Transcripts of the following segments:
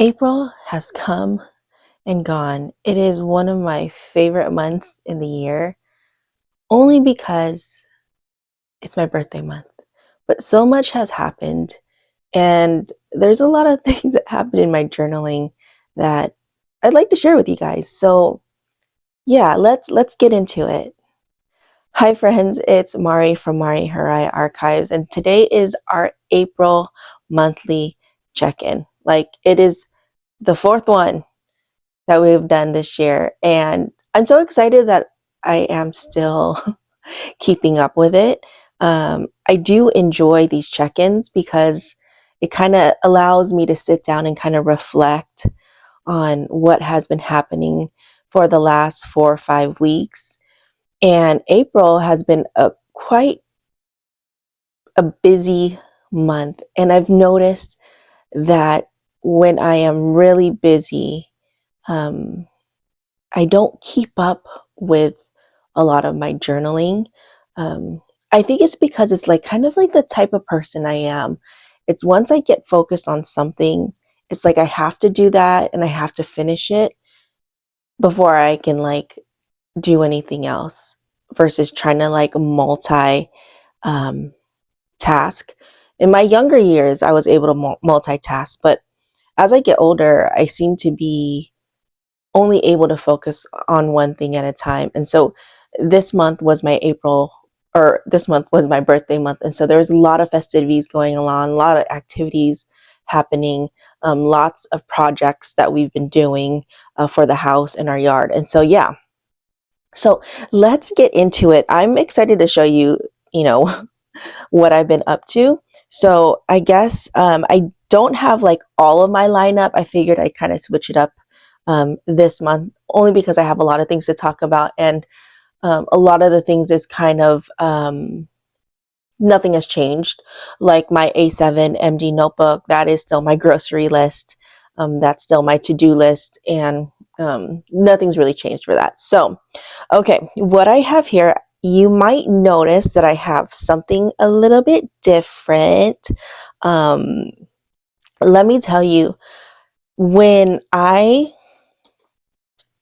April has come and gone. It is one of my favorite months in the year, only because it's my birthday month. But so much has happened, and there's a lot of things that happened in my journaling that I'd like to share with you guys. So, yeah, let's get into it. Hi friends, it's Mari from Mari Harai Archives, and today is our April monthly check-in. Like, it is the fourth one that we've done this year. And I'm so excited that I am still keeping up with it. I do enjoy these check-ins because it kind of allows me to sit down and kind of reflect on what has been happening for the last 4 or 5 weeks. And April has been quite a busy month. And I've noticed that when I am really busy, um, I don't keep up with a lot of my journaling. Um, I think it's because it's like kind of like the type of person I am. It's once I get focused on something, it's like I have to do that and I have to finish it before I can like do anything else versus trying to like um, task. In my younger years, I was able to multitask, but as I get older, I seem to be only able to focus on one thing at a time. And so this month was my this month was my birthday month. And so there was a lot of festivities going on, a lot of activities happening, lots of projects that we've been doing for the house and our yard. And so, yeah, so let's get into it. I'm excited to show you, you know, what I've been up to. So I guess I don't have like all of my lineup. I figured I'd kind of switch it up this month only because I have a lot of things to talk about, and a lot of the things is kind of nothing has changed. Like my A7 MD notebook, that is still my grocery list. That's still my to-do list, and nothing's really changed for that. So, okay, what I have here, you might notice that I have something a little bit different. Um, Let me tell you, when I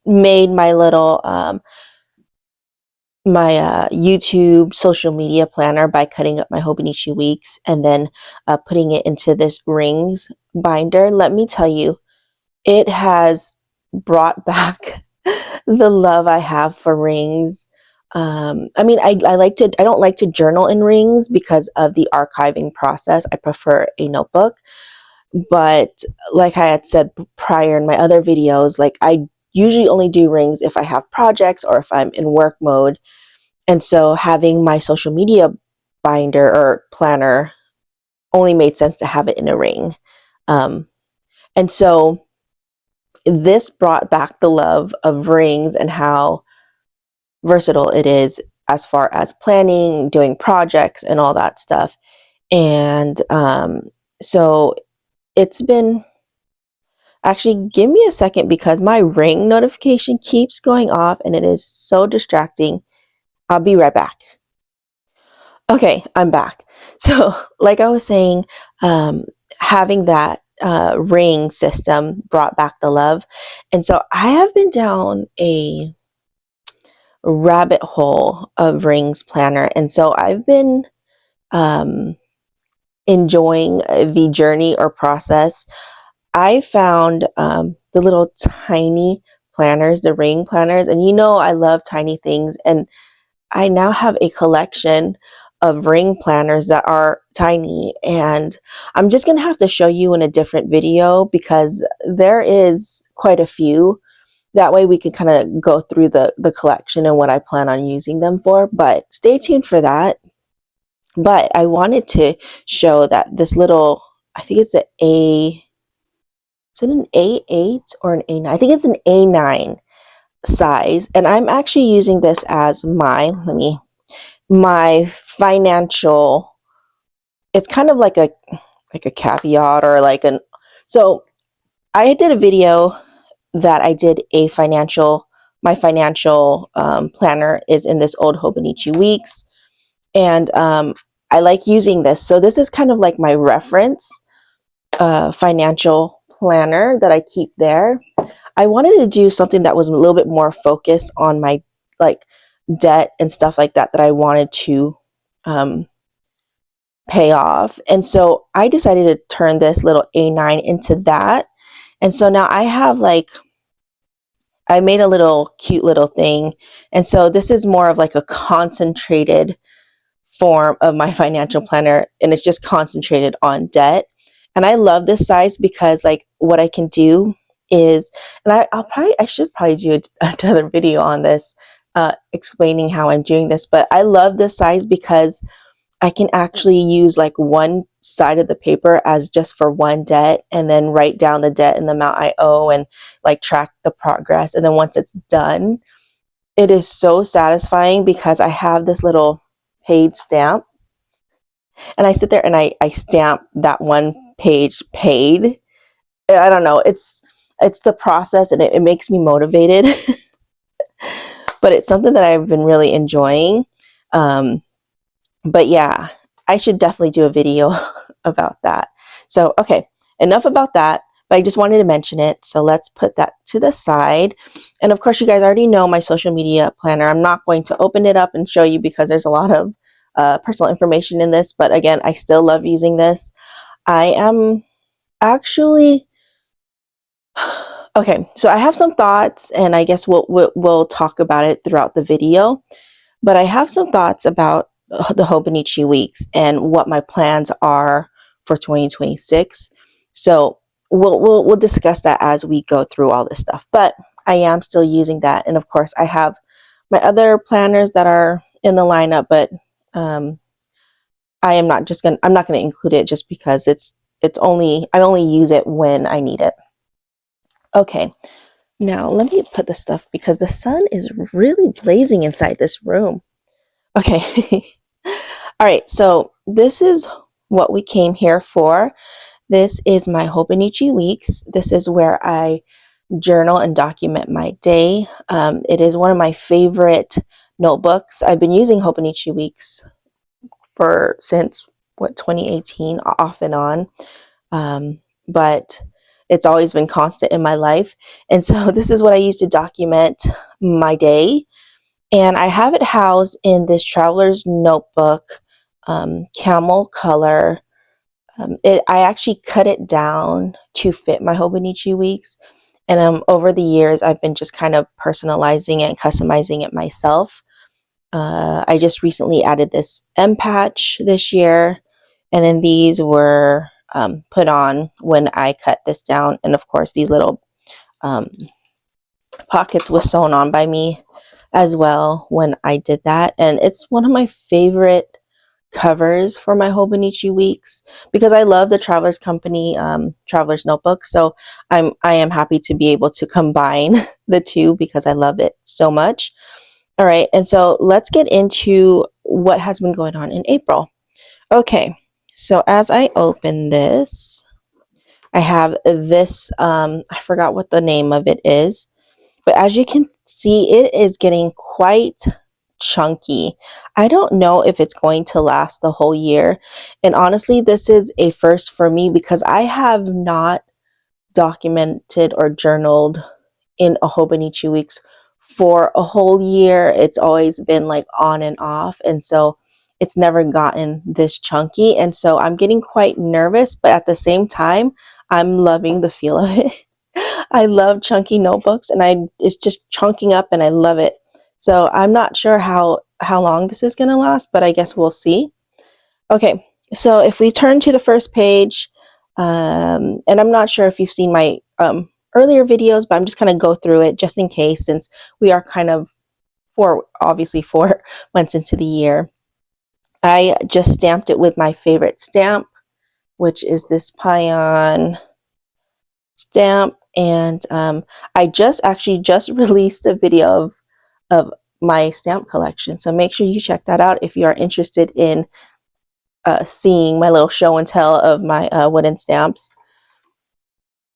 made my little YouTube social media planner by cutting up my Hobonichi weeks and then putting it into this rings binder, let me tell you, it has brought back the love I have for rings. I mean, I don't like to journal in rings because of the archiving process. I prefer a notebook. But like I had said prior in my other videos, like I usually only do rings if I have projects or if I'm in work mode. And so having my social media binder or planner only made sense to have it in a ring. And so this brought back the love of rings and how versatile it is as far as planning, doing projects, and all that stuff. And so it's been actually, give me a second because my ring notification keeps going off and it is so distracting. I'll be right back. Okay, I'm back. So, like I was saying, having that ring system brought back the love. And so I have been down a rabbit hole of rings planner. And so I've been um, enjoying the journey or process. I found the little tiny planners, the ring planners, and you know I love tiny things, and I now have a collection of ring planners that are tiny, and I'm just gonna have to show you in a different video because there is quite a few. That way we can kind of go through the collection and what I plan on using them for, but stay tuned for that. But I wanted to show that this little, I think it's is it an A8 or an A9? I think it's an A9 size, and I'm actually using this as my financial. It's kind of like a caveat or like an. So I did a video that I did my financial planner is in this old Hobonichi Weeks, and I like using this. So this is kind of like my reference financial planner that I keep there, I wanted to do something that was a little bit more focused on my like debt and stuff like that I wanted to pay off. And so I decided to turn this little A9 into that. And so now I have like, I made a little cute little thing. And so this is more of like a concentrated form of my financial planner, and it's just concentrated on debt. And I love this size because like what I can do is, and I should probably do another video on this, explaining how I'm doing this, but I love this size because I can actually use like one side of the paper as just for one debt, and then write down the debt and the amount I owe and like track the progress. And then once it's done, it is so satisfying because I have this little paid stamp, and I sit there and I stamp that one page paid. I don't know. It's the process, and it makes me motivated, but it's something that I've been really enjoying. But yeah, I should definitely do a video about that. So, okay, enough about that, but I just wanted to mention it. So let's put that to the side. And of course, you guys already know my social media planner. I'm not going to open it up and show you because there's a lot of personal information in this. But again, I still love using this. I am actually, okay, so I have some thoughts, and I guess we'll talk about it throughout the video. But I have some thoughts about the Hobonichi weeks and what my plans are for 2026. So we'll discuss that as we go through all this stuff. But I am still using that, and of course I have my other planners that are in the lineup. But I'm not gonna include it just because I only use it when I need it. Okay, now let me put the stuff because the sun is really blazing inside this room. Okay. All right, so this is what we came here for. This is my Hobonichi weeks. This is where I journal and document my day. It is one of my favorite notebooks. I've been using Hobonichi weeks since 2018, off and on. But it's always been constant in my life. And so this is what I use to document my day. And I have it housed in this traveler's notebook, camel color. I actually cut it down to fit my Hobonichi weeks. And over the years, I've been just kind of personalizing it and customizing it myself. I just recently added this M patch this year. And then these were put on when I cut this down. And of course, these little pockets was sewn on by me as well when I did that. And it's one of my favorite covers for my Hobonichi weeks because I love the Travelers Company Travelers Notebook. So I am happy to be able to combine the two because I love it so much. All right, and so let's get into what has been going on in April. Okay, so as I open this, I have this, I forgot what the name of it is, but as you can see, it is getting quite chunky. I don't know if it's going to last the whole year. And honestly, this is a first for me because I have not documented or journaled in a Hobonichi weeks for a whole year. It's always been like on and off. And so it's never gotten this chunky. And so I'm getting quite nervous, but at the same time, I'm loving the feel of it. I love chunky notebooks, and it's just chunking up, and I love it. So I'm not sure how long this is going to last, but I guess we'll see. Okay, so if we turn to the first page, and I'm not sure if you've seen my earlier videos, but I'm just going to go through it just in case, since we are kind of obviously 4 months into the year. I just stamped it with my favorite stamp, which is this Pion stamp. And I just released a video of my stamp collection. So make sure you check that out if you are interested in seeing my little show and tell of my wooden stamps.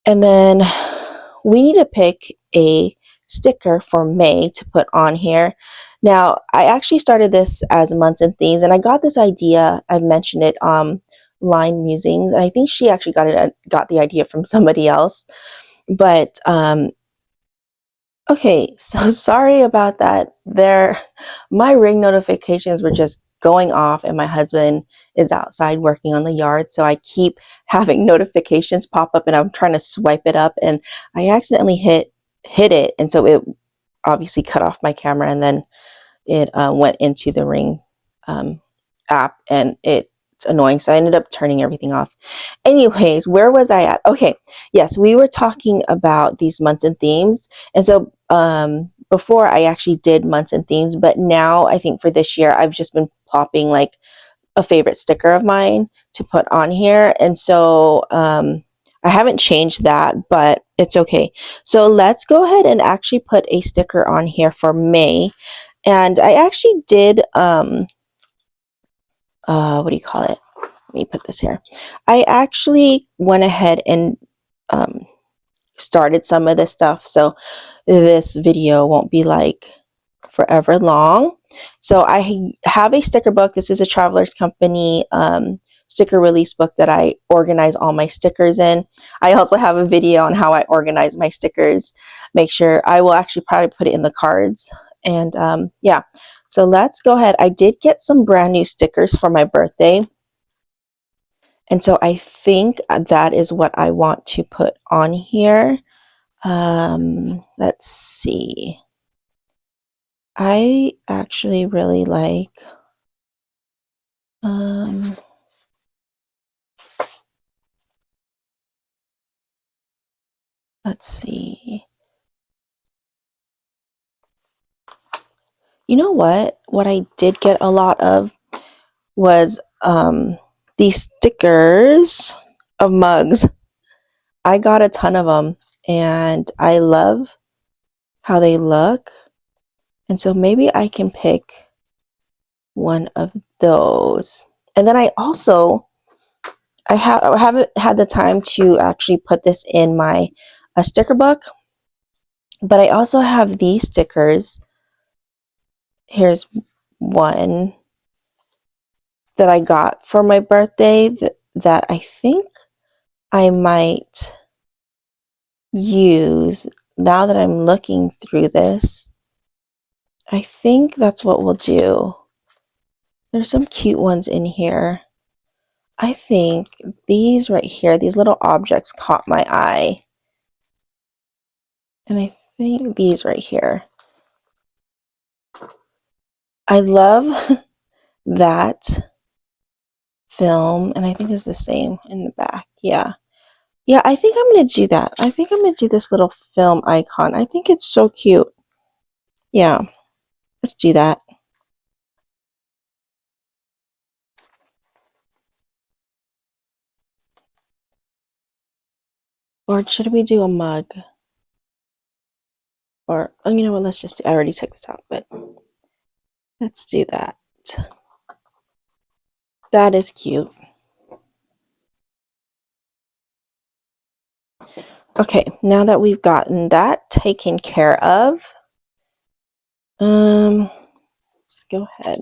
And then we need to pick a sticker for May to put on here. Now, I actually started this as months and themes, and I got this idea, I've mentioned it line musings, and I think she actually got the idea from somebody else. But okay, so sorry about that. My ring notifications were just going off, and my husband is outside working on the yard, so I keep having notifications pop up, and I'm trying to swipe it up, and I accidentally hit it, and so it obviously cut off my camera, and then it went into the Ring app, and it's annoying. So I ended up turning everything off. Anyways, where was I at? Okay, yes, we were talking about these months and themes. And so before I actually did months and themes, but now I think for this year, I've just been plopping like a favorite sticker of mine to put on here. And so I haven't changed that, but it's okay. So let's go ahead and actually put a sticker on here for May. And I actually did, what do you call it? Let me put this here. I actually went ahead and started some of this stuff. So this video won't be like forever long. So I have a sticker book. This is a Travelers Company sticker release book that I organize all my stickers in. I also have a video on how I organize my stickers. Make sure I will actually probably put it in the cards. And yeah, so let's go ahead. I did get some brand new stickers for my birthday. And so I think that is what I want to put on here. Let's see. I actually really like let's see. You know what? What I did get a lot of was these stickers of mugs. I got a ton of them, and I love how they look. And so maybe I can pick one of those. And then I haven't had the time to actually put this in my sticker book, but I also have these stickers. Here's one that I got for my birthday that I think I might use now that I'm looking through this. I think that's what we'll do. There's some cute ones in here. I think these right here, these little objects caught my eye. And I think these right here. I love that film, and I think it's the same in the back. Yeah. Yeah, I think I'm going to do that. I think I'm going to do this little film icon. I think it's so cute. Yeah, let's do that. Or should we do a mug? Or, oh, you know what, let's just do, I already took this out, but let's do that. That is cute. Okay, now that we've gotten that taken care of, let's go ahead.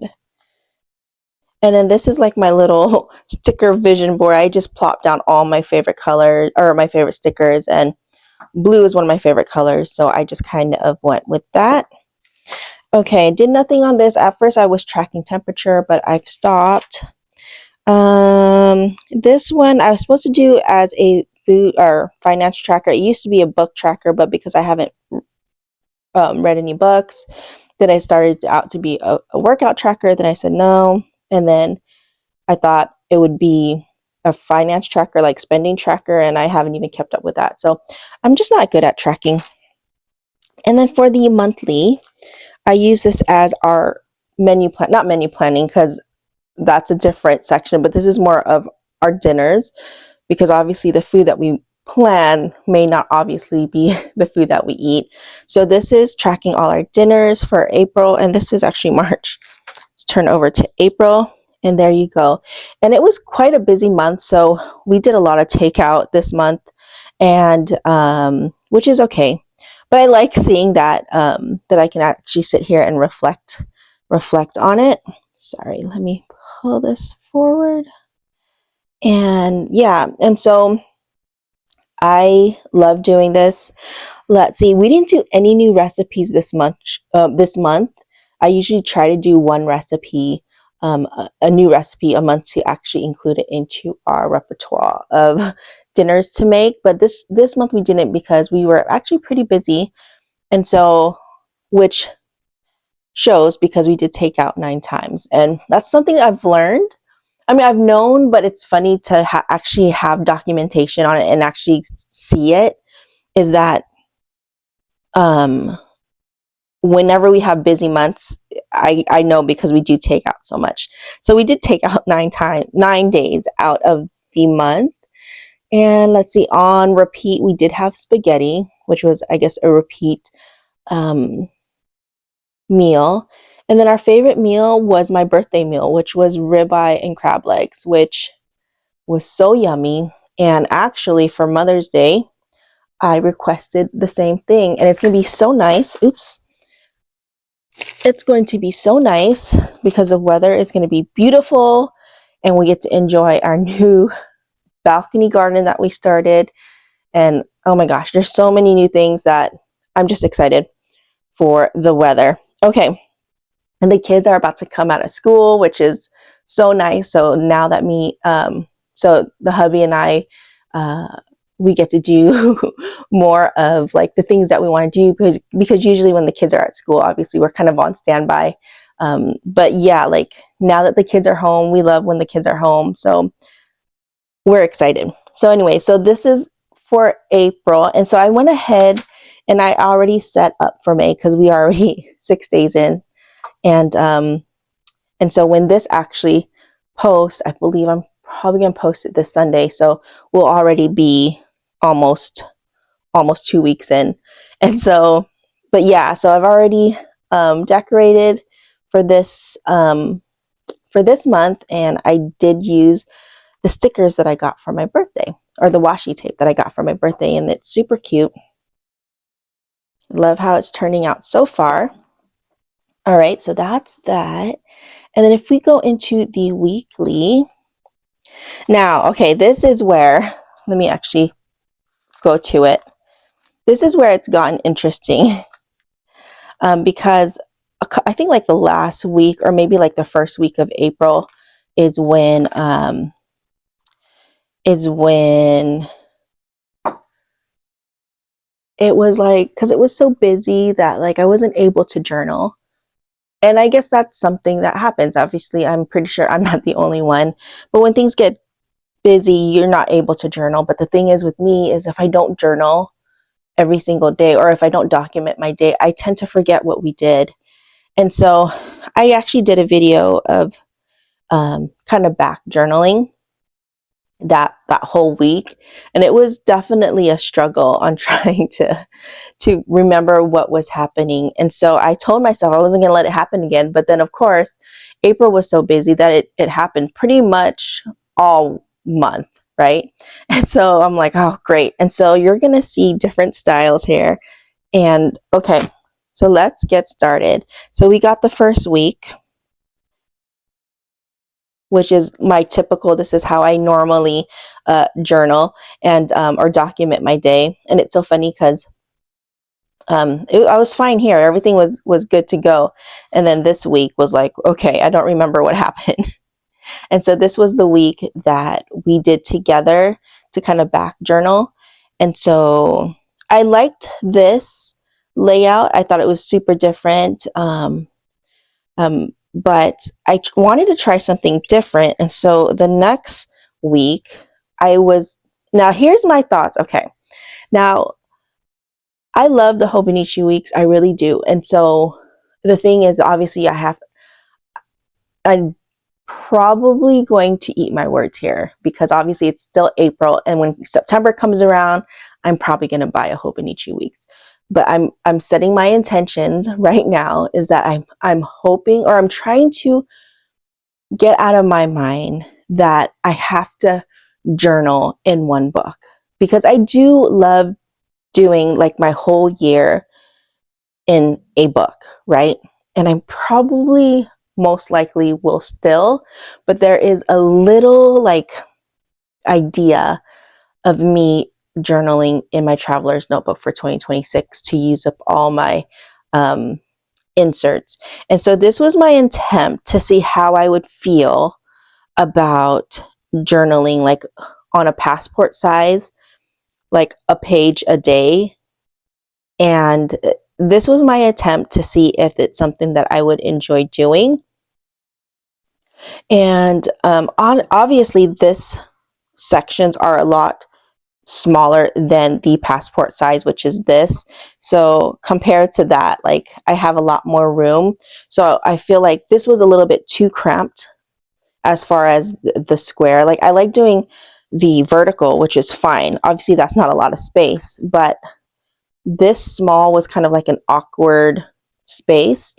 And then this is like my little sticker vision board. I just plopped down all my favorite colors or my favorite stickers, and blue is one of my favorite colors, so I just kind of went with that. Okay, did nothing on this. At first I was tracking temperature, but I've stopped. This one I was supposed to do as a food or finance tracker. It used to be a book tracker, but because I haven't read any books, then I started out to be a workout tracker. Then I said no, and then I thought it would be a finance tracker, like spending tracker, and I haven't even kept up with that. So I'm just not good at tracking. And then for the monthly, I use this as our menu plan, not menu planning, because that's a different section, but this is more of our dinners, because obviously the food that we plan may not obviously be the food that we eat. So this is tracking all our dinners for April, and this is actually March. Let's turn over to April, and there you go. And it was quite a busy month, so we did a lot of takeout this month, and which is okay. But I like seeing that that I can actually sit here and reflect on it. Sorry, let me pull this forward. And yeah, and so I love doing this. Let's see, we didn't do any new recipes this month. This month, I usually try to do one recipe, a new recipe a month to actually include it into our repertoire of dinners to make. But this month we didn't because we were actually pretty busy, and so which shows because we did take out 9 times, and that's something I've learned. I mean, I've known, but it's funny to actually have documentation on it and actually see it. Is that um whenever we have busy months, I know because we do take out so much. So we did take out 9 days out of the month. And let's see, on repeat, we did have spaghetti, which was, I guess, a repeat um, meal. And then our favorite meal was my birthday meal, which was ribeye and crab legs, which was so yummy. And actually, for Mother's Day, I requested the same thing. And it's going to be so nice. Oops. It's going to be so nice because the weather is going to be beautiful and we get to enjoy our new balcony garden that we started. And oh my gosh, there's so many new things that I'm just excited for the weather. Okay. And the kids are about to come out of school, which is so nice. So now that so the hubby and I, uh, we get to do more of like the things that we want to do because usually when the kids are at school, obviously we're kind of on standby. But yeah, like now that the kids are home, we love when the kids are home. So we're excited. So anyway, so this is for April. And so I went ahead and I already set up for May because we are already 6 days in. And so when this actually posts, I believe I'm probably gonna post it this Sunday. So we'll already be almost 2 weeks in. And so, but yeah, so I've already decorated for this month, and I did use the stickers that I got for my birthday, or the washi tape that I got for my birthday, and it's super cute. Love how it's turning out so far. All right, so that's that. And then if we go into the weekly, now, okay, this is where, let me actually go to it. This is where it's gotten interesting because I think like the last week or maybe like the first week of April is when it was like, because it was so busy that like I wasn't able to journal. And I guess that's something that happens. Obviously, I'm pretty sure I'm not the only one. But when things get busy, you're not able to journal. But the thing is with me is if I don't journal every single day or if I don't document my day, I tend to forget what we did. And so I actually did a video of kind of back journaling that whole week, and it was definitely a struggle on trying to remember what was happening. And so I told myself I wasn't going to let it happen again, but then of course April was so busy that it happened pretty much all month, right? And so I'm like, oh great. And so you're going to see different styles here. And okay, so let's get started. So we got the first week, which is my typical, this is how I normally journal and or document my day. And it's so funny because I was fine here. Everything was good to go. And then this week was like, okay, I don't remember what happened. And so this was the week that we did together to kind of back journal. And so I liked this layout. I thought it was super different. But I wanted to try something different. And so the next week now here's my thoughts. Okay. Now I love the Hobonichi weeks. I really do. And so the thing is, obviously I'm probably going to eat my words here because obviously it's still April. And when September comes around, I'm probably going to buy a Hobonichi weeks. But I'm setting my intentions right now is that I'm hoping, or I'm trying to get out of my mind that I have to journal in one book, because I do love doing like my whole year in a book, right? And I'm probably most likely will still, but there is a little like idea of me journaling in my traveler's notebook for 2026 to use up all my inserts. And so this was my attempt to see how I would feel about journaling like on a passport size, like a page a day. And this was my attempt to see if it's something that I would enjoy doing. And obviously, this sections are a lot smaller than the passport size, which is this. So compared to that, like I have a lot more room. So I feel like this was a little bit too cramped as far as the square. Like I like doing the vertical, which is fine. Obviously, that's not a lot of space, but this small was kind of like an awkward space.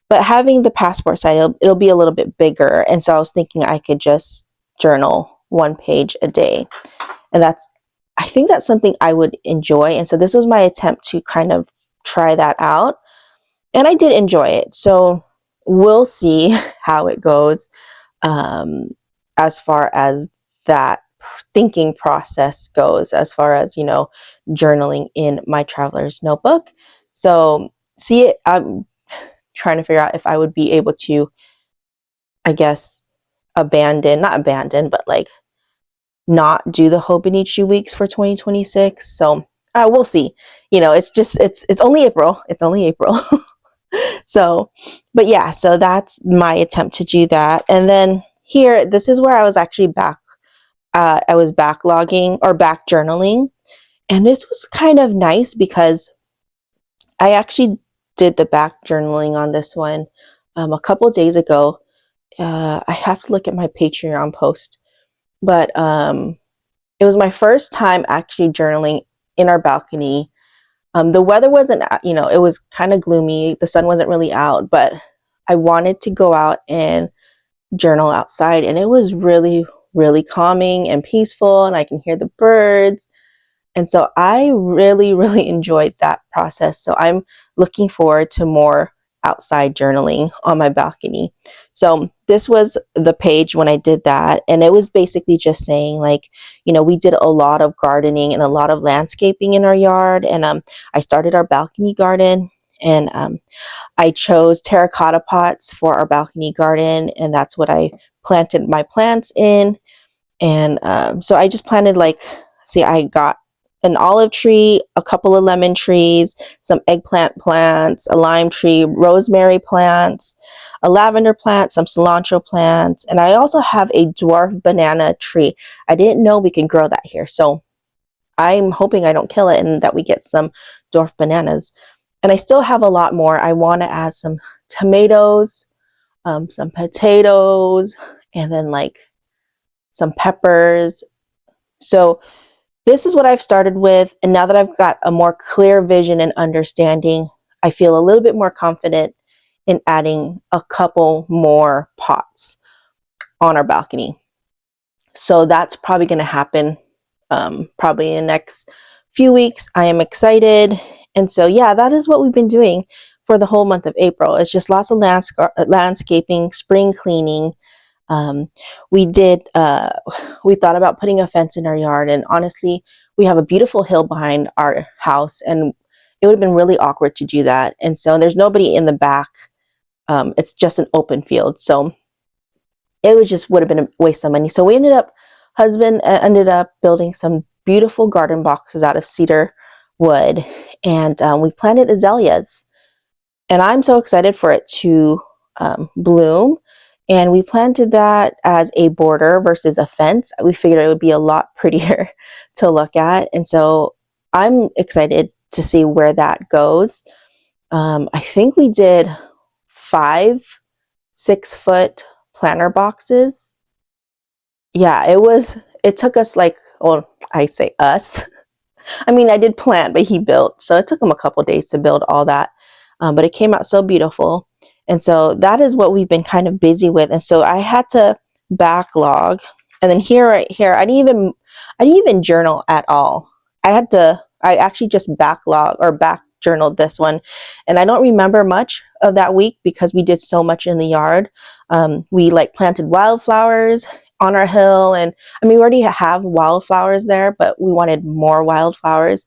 But having the passport size, it'll be a little bit bigger. And so I was thinking I could just journal one page a day. And I think that's something I would enjoy. And so this was my attempt to kind of try that out. And I did enjoy it. So we'll see how it goes as far as that thinking process goes, as far as, journaling in my traveler's notebook. So I'm trying to figure out if I would be able to, I guess, not abandon, but like not do the Hobonichi weeks for 2026. So we'll see. It's only April. It's only April. So, but yeah, so that's my attempt to do that. And then here, this is where I was actually I was backlogging or back journaling. And this was kind of nice because I actually did the back journaling on this one a couple of days ago. I have to look at my Patreon post, but it was my first time actually journaling in our balcony. The weather wasn't, it was kind of gloomy. The sun wasn't really out, but I wanted to go out and journal outside, and it was really, really calming and peaceful, and I can hear the birds. And so I really, really enjoyed that process. So I'm looking forward to more outside journaling on my balcony. So this was the page when I did that. And it was basically just saying like, we did a lot of gardening and a lot of landscaping in our yard. And I started our balcony garden, and I chose terracotta pots for our balcony garden. And that's what I planted my plants in. And so I just planted I got an olive tree, a couple of lemon trees, some eggplant plants, a lime tree, rosemary plants, a lavender plant, some cilantro plants, and I also have a dwarf banana tree. I didn't know we can grow that here, so I'm hoping I don't kill it and that we get some dwarf bananas. And I still have a lot more. I want to add some tomatoes, some potatoes, and then some peppers. So this is what I've started with, and now that I've got a more clear vision and understanding, I feel a little bit more confident in adding a couple more pots on our balcony. So that's probably going to happen probably in the next few weeks. I am excited. And so, yeah, that is what we've been doing for the whole month of April. It's just lots of landscaping, spring cleaning. We thought about putting a fence in our yard, and honestly, we have a beautiful hill behind our house, and it would have been really awkward to do that. And so there's nobody in the back. It's just an open field. So it would have been a waste of money. So husband ended up building some beautiful garden boxes out of cedar wood, and we planted azaleas, and I'm so excited for it to bloom. And we planted that as a border versus a fence. We figured it would be a lot prettier to look at. And so I'm excited to see where that goes. I think we did 5 6-foot planter boxes. Yeah, it took us I say us. I mean, I did plant, but he built. So it took him a couple days to build all that. But it came out so beautiful. And so that is what we've been kind of busy with. And so I had to backlog. And then right here, I didn't even journal at all. I actually just back journaled this one. And I don't remember much of that week because we did so much in the yard. We planted wildflowers, on our hill, and I mean, we already have wildflowers there, but we wanted more wildflowers.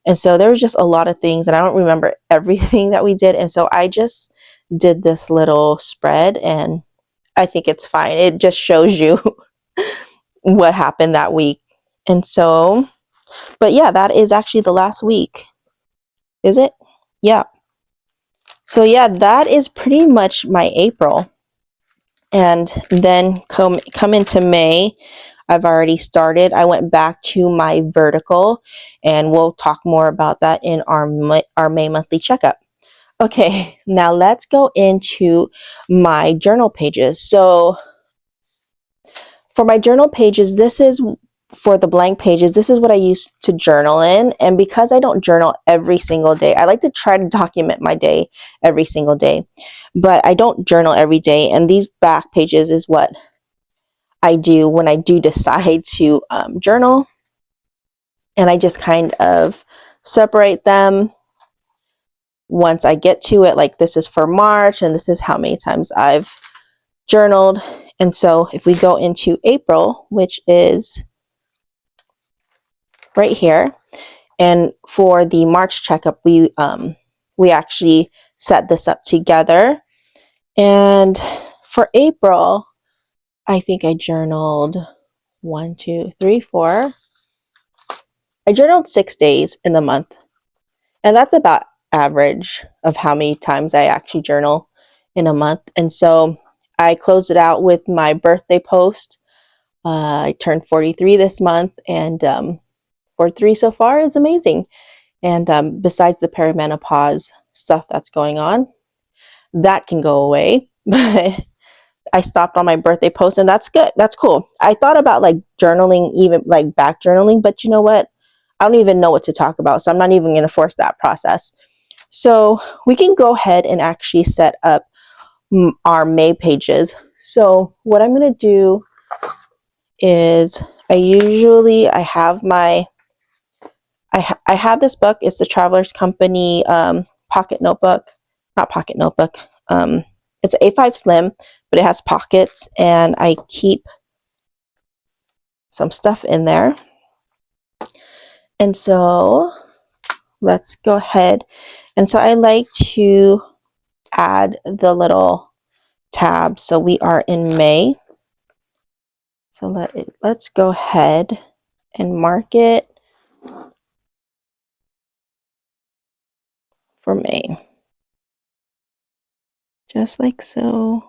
And so there was just a lot of things, and I don't remember everything that we did. And so I just did this little spread, and I think it's fine. It just shows you what happened that week. And so, but yeah, that is actually the last week. Is it? Yeah. So yeah, that is pretty much my April. And then come into May, I've already started. I went back to my vertical, and we'll talk more about that in our May monthly checkup. Okay, now let's go into my journal pages. So for my journal pages, this is for the blank pages. This is what I use to journal in. And because I don't journal every single day, I like to try to document my day every single day, but I don't journal every day. And these back pages is what I do when I do decide to journal. And I just kind of separate them once I get to it. Like, this is for March, and this is how many times I've journaled. And so if we go into April, which is right here, and for the March checkup, we actually set this up together. And for April, I think I journaled 1, 2, 3, 4. I journaled 6 days in the month, and that's about average of how many times I actually journal in a month. And so I closed it out with my birthday post. I turned 43 this month, and 43 so far is amazing. And besides the perimenopause stuff that's going on, that can go away. But I stopped on my birthday post, and that's good. That's cool. I thought about like journaling, even like back journaling, but you know what? I don't even know what to talk about, so I'm not even going to force that process. So we can go ahead and actually set up our May pages. So what I'm going to do is I have my I have this book. It's the Traveler's Company pocket notebook. Not pocket notebook. It's an A5 Slim, but it has pockets, and I keep some stuff in there. And so let's go ahead. And so I like to add the little tabs. So we are in May. So let's go ahead and mark it for May. Just like so.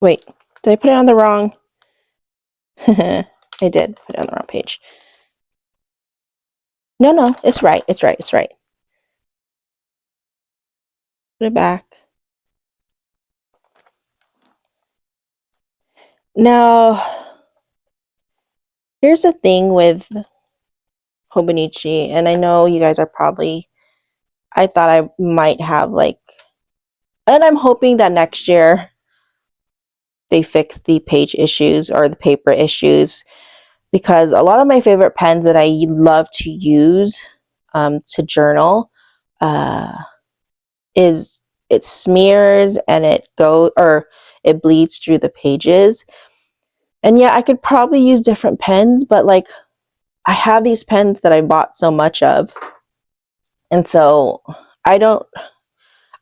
Wait, did I put it on the wrong? I did put it on the wrong page. No, it's right. It's right. It's right. Put it back. Now, here's the thing with Hobonichi, and I know you guys are probably, I thought I might have like, and I'm hoping that next year they fix the page issues or the paper issues, because a lot of my favorite pens that I love to use to journal is it smears and it bleeds through the pages. And yeah, I could probably use different pens, but like I have these pens that I bought so much of. And so I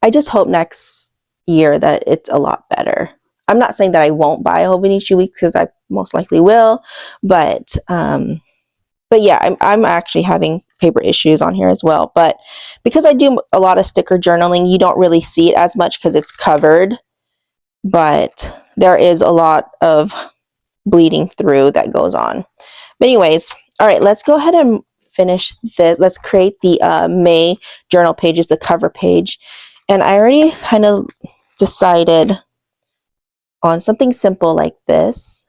just hope next year that it's a lot better. I'm not saying that I won't buy a Hobonichi Week, because I most likely will, but yeah, I'm actually having paper issues on here as well. But because I do a lot of sticker journaling, you don't really see it as much because it's covered. But there is a lot of bleeding through that goes on. But anyways, all right, let's go ahead and finish this. Let's create the May journal pages, the cover page. And I already kind of decided on something simple like this.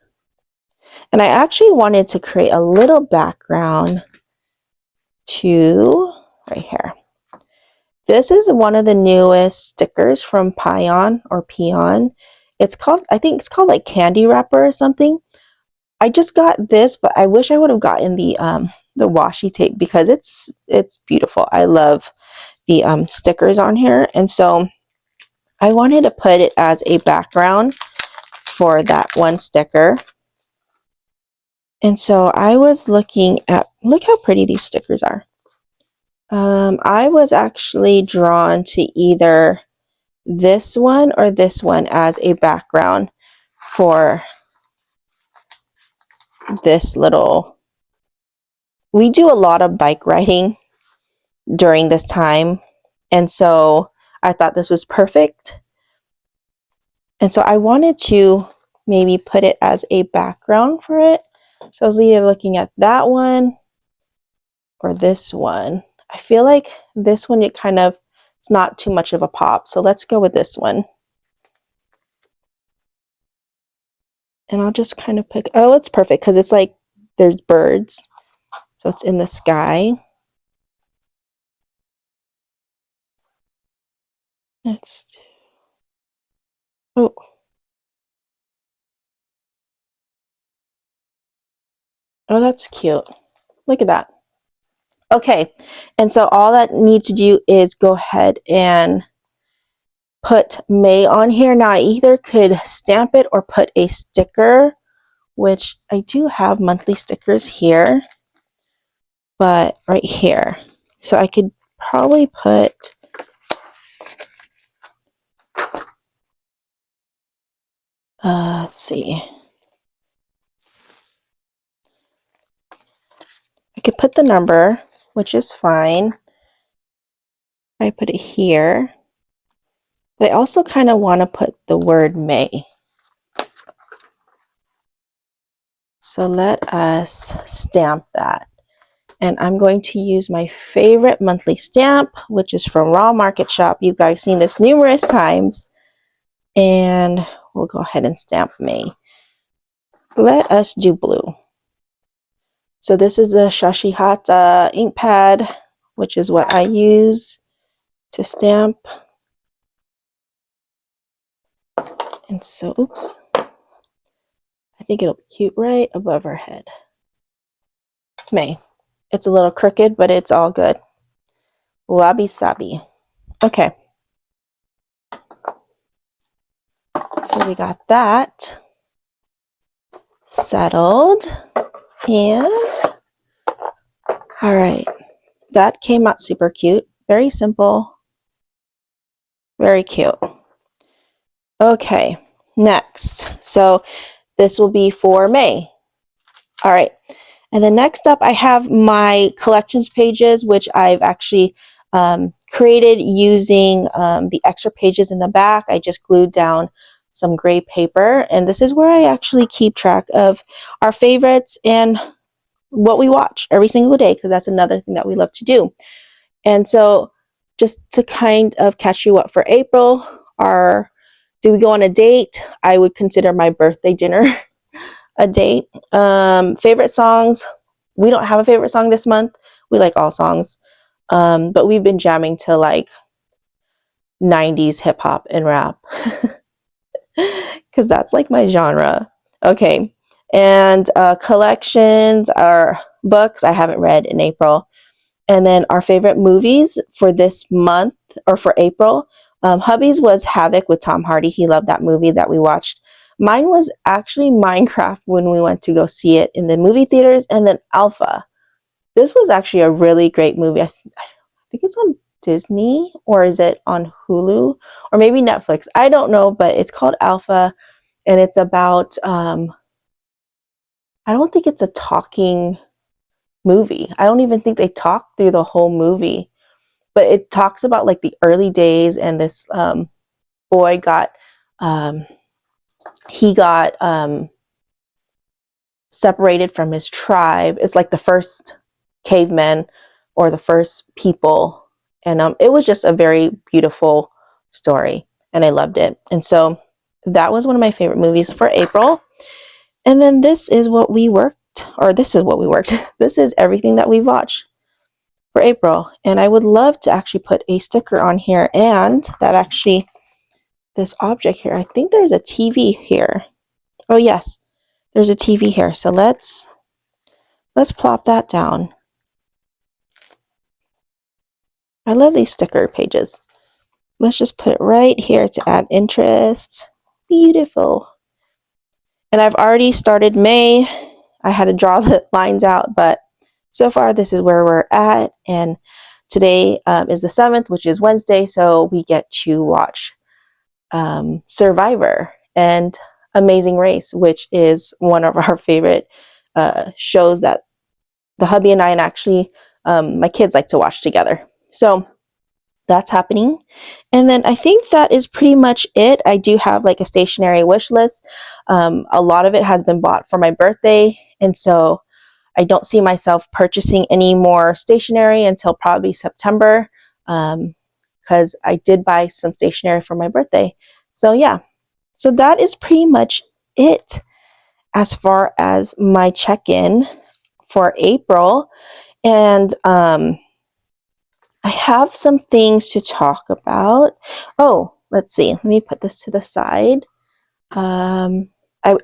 And I actually wanted to create a little background to right here. This is one of the newest stickers from Pion or Peon. It's called, I think it's called like candy wrapper or something. I just got this, but I wish I would have gotten the washi tape, because it's beautiful. I love the stickers on here. And so I wanted to put it as a background for that one sticker. And so I was looking at, look how pretty these stickers are. I was actually drawn to either this one or this one as a background for this little, we do a lot of bike riding during this time. And so I thought this was perfect. And so I wanted to maybe put it as a background for it. So I was either looking at that one or this one. I feel like this one, it's not too much of a pop. So let's go with this one. And I'll just kind of pick, oh, it's perfect because it's like there's birds. So it's in the sky. Oh. Oh, that's cute. Look at that. Okay, and so all that need to do is go ahead and put May on here. Now I either could stamp it or put a sticker, which I do have monthly stickers here, but right here. So I could probably put let's see. I could put the number, which is fine. I put it here. But I also kind of want to put the word May. So let us stamp that. And I'm going to use my favorite monthly stamp, which is from Raw Market Shop. You guys seen this numerous times. And we'll go ahead and stamp May. Let us do blue. So this is the Shashihata ink pad, which is what I use to stamp. And so, oops. I think it'll be cute right above her head. May. It's a little crooked, but it's all good. Wabi sabi. Okay. So we got that settled. And all right. That came out super cute. Very simple. Very cute. Okay. Next. So this will be for May. All right. And then next up, I have my collections pages, which I've actually created using the extra pages in the back. I just glued down some gray paper. And this is where I actually keep track of our favorites and what we watch every single day, because that's another thing that we love to do. And so just to kind of catch you up for April, do we go on a date? I would consider my birthday dinner a date. Favorite songs. We don't have a favorite song this month. We like all songs. But we've been jamming to like 90s hip hop and rap because that's like my genre. Okay. And collections are books I haven't read in April. And then our favorite movies for this month or for April. Hubby's was Havoc with Tom Hardy. He loved that movie that we watched. Mine was actually Minecraft when we went to go see it in the movie theaters, and then Alpha. This was actually a really great movie. I think it's on Disney, or is it on Hulu, or maybe Netflix? I don't know, but it's called Alpha, and it's about, I don't think it's a talking movie. I don't even think they talk through the whole movie, but it talks about like the early days, and this boy got, he got separated from his tribe. It's like the first cavemen or the first people. And it was just a very beautiful story, and I loved it. And so that was one of my favorite movies for April. And then this is what we worked, or this is what we worked. This is everything that we watched for April. And I would love to actually put a sticker on here, and that actually, this object here, I think there's a TV here. Oh yes, there's a TV here. So let's plop that down. I love these sticker pages. let's just put it right here to add interest. Beautiful. And I've already started May. I had to draw the lines out, but so far this is where we're at. And today is the 7th, which is Wednesday, so we get to watch Survivor and Amazing Race, which is one of our favorite shows that the hubby and I, and actually my kids, like to watch together. So that's happening. And then I think that is pretty much it. I do have like a stationery wish list. A lot of it has been bought for my birthday, and so I don't see myself purchasing any more stationery until probably September, because I did buy some stationery for my birthday. So yeah, so that is pretty much it as far as my check-in for April. And I have some things to talk about. Oh, let's see. Let me put this to the side. I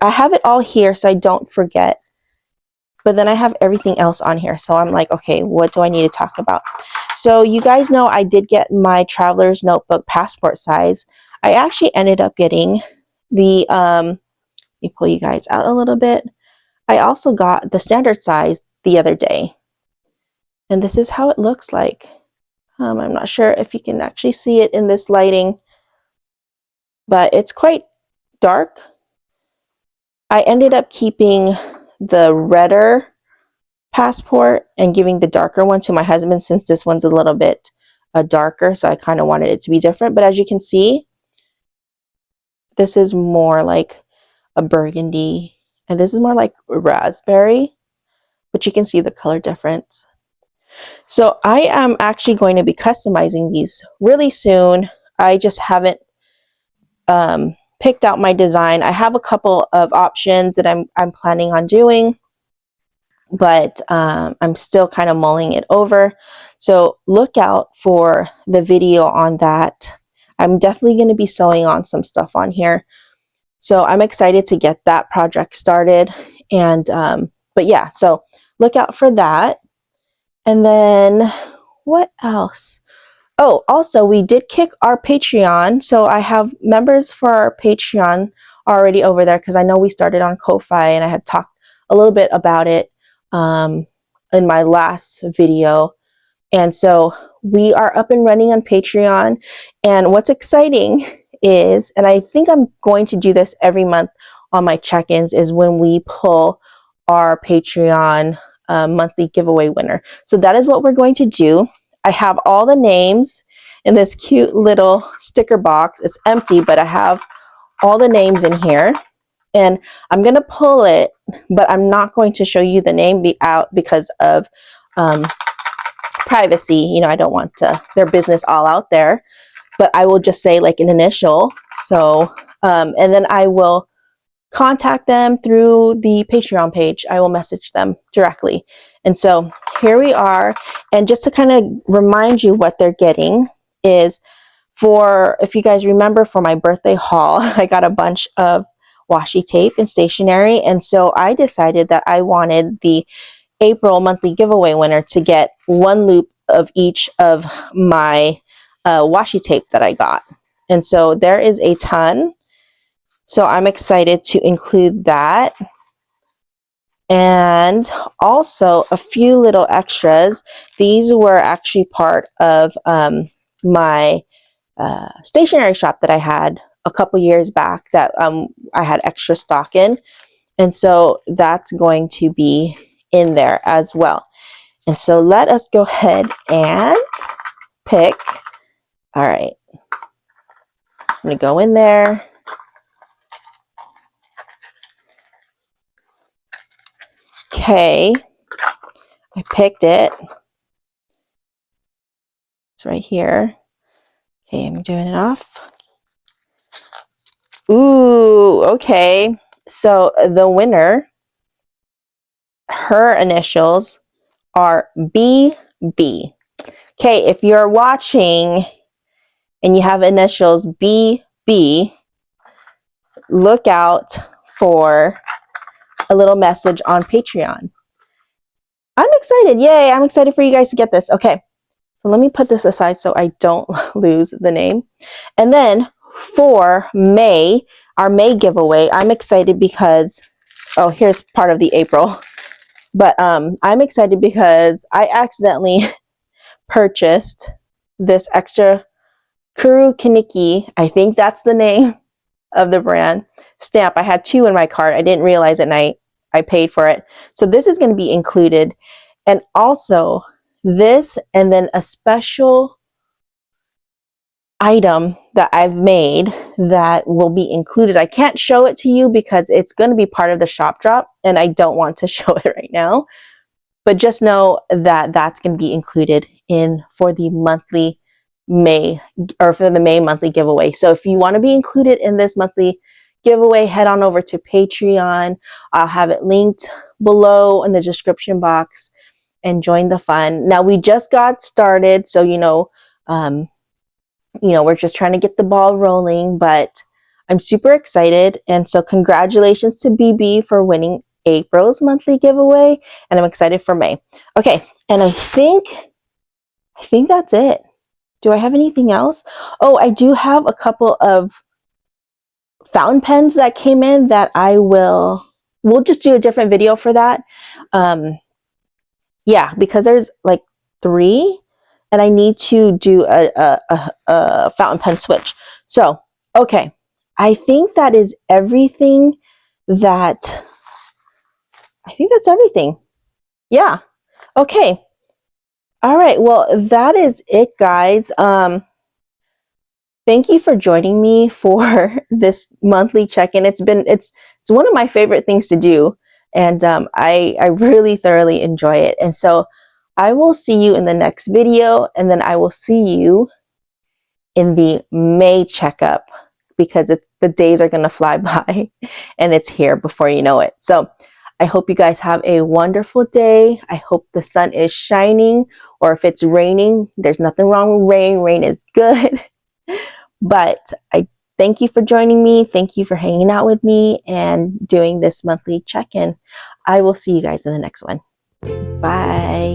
have it all here so I don't forget. But then I have everything else on here. So I'm like, okay, what do I need to talk about? So you guys know I did get my traveler's notebook passport size. I actually ended up getting the, let me pull you guys out a little bit. I also got the standard size the other day. And this is how it looks like. I'm not sure if you can actually see it in this lighting, but it's quite dark. I ended up keeping the redder passport and giving the darker one to my husband, since this one's a little bit darker, so I kind of wanted it to be different. But as you can see, this is more like a burgundy, and this is more like raspberry, but you can see the color difference. So I am actually going to be customizing these really soon. I just haven't picked out my design. I have a couple of options that I'm planning on doing, but I'm still kind of mulling it over. So look out for the video on that. I'm definitely going to be sewing on some stuff on here. So I'm excited to get that project started. And but yeah, so look out for that. And then what else? Oh, also, we did kick our Patreon. So I have members for our Patreon already over there, because I know we started on Ko-Fi, and I had talked a little bit about it in my last video. And so we are up and running on Patreon. And what's exciting is, and I think I'm going to do this every month on my check-ins, is when we pull our Patreon monthly giveaway winner. So that is what we're going to do. I have all the names in this cute little sticker box. It's empty, but I have all the names in here. And I'm going to pull it, but I'm not going to show you the name out because of privacy. You know, I don't want their business all out there, but I will just say like an initial. So, and then I will contact them through the Patreon page. I will message them directly. And so here we are. And just to kind of remind you what they're getting is, for, if you guys remember, for my birthday haul, I got a bunch of washi tape and stationery. And so I decided that I wanted the April monthly giveaway winner to get one loop of each of my washi tape that I got. And so there is a ton. So I'm excited to include that. And also a few little extras. These were actually part of my stationery shop that I had a couple years back that I had extra stock in. And so that's going to be in there as well. And so let us go ahead and pick. All right. I'm going to go in there. Okay. I picked it. It's right here. Okay, I'm doing it off. Ooh, okay. So the winner, her initials are BB. Okay, if you're watching and you have initials BB, look out for a little message on Patreon. I'm excited. Yay, I'm excited for you guys to get this. Okay, So let me put this aside so I don't lose the name. And then for May, our May giveaway, I'm excited because, oh, here's part of the April. But I'm excited because I accidentally purchased this extra Kuru Kaniki, I think that's the name of the brand, stamp. I had 2 in my cart. I didn't realize at night. I paid for it. So this is going to be included. And also this, and then a special item that I've made that will be included. I can't show it to you because it's going to be part of the shop drop and I don't want to show it right now. But just know that that's going to be included in for the monthly May, or for the May monthly giveaway. So if you want to be included in this monthly giveaway, head on over to Patreon. I'll have it linked below in the description box and join the fun. Now we just got started, so we're just trying to get the ball rolling, but I'm super excited. And so congratulations to BB for winning April's monthly giveaway, and I'm excited for May. Okay, and I think that's it. Do I have anything else? Oh, I do have a couple of fountain pens that came in that we'll just do a different video for that. Yeah, because there's like 3 and I need to do a fountain pen switch. So, okay. I think that is everything I think that's everything. Yeah. Okay. All right. Well, that is it, guys. Thank you for joining me for this monthly check-in. It's one of my favorite things to do, and I really thoroughly enjoy it. And so I will see you in the next video, and then I will see you in the May checkup, because the days are going to fly by and it's here before you know it. So I hope you guys have a wonderful day. I hope the sun is shining, or if it's raining, there's nothing wrong with rain. Rain is good. But I thank you for joining me. Thank you for hanging out with me and doing this monthly check-in. I will see you guys in the next one. Bye.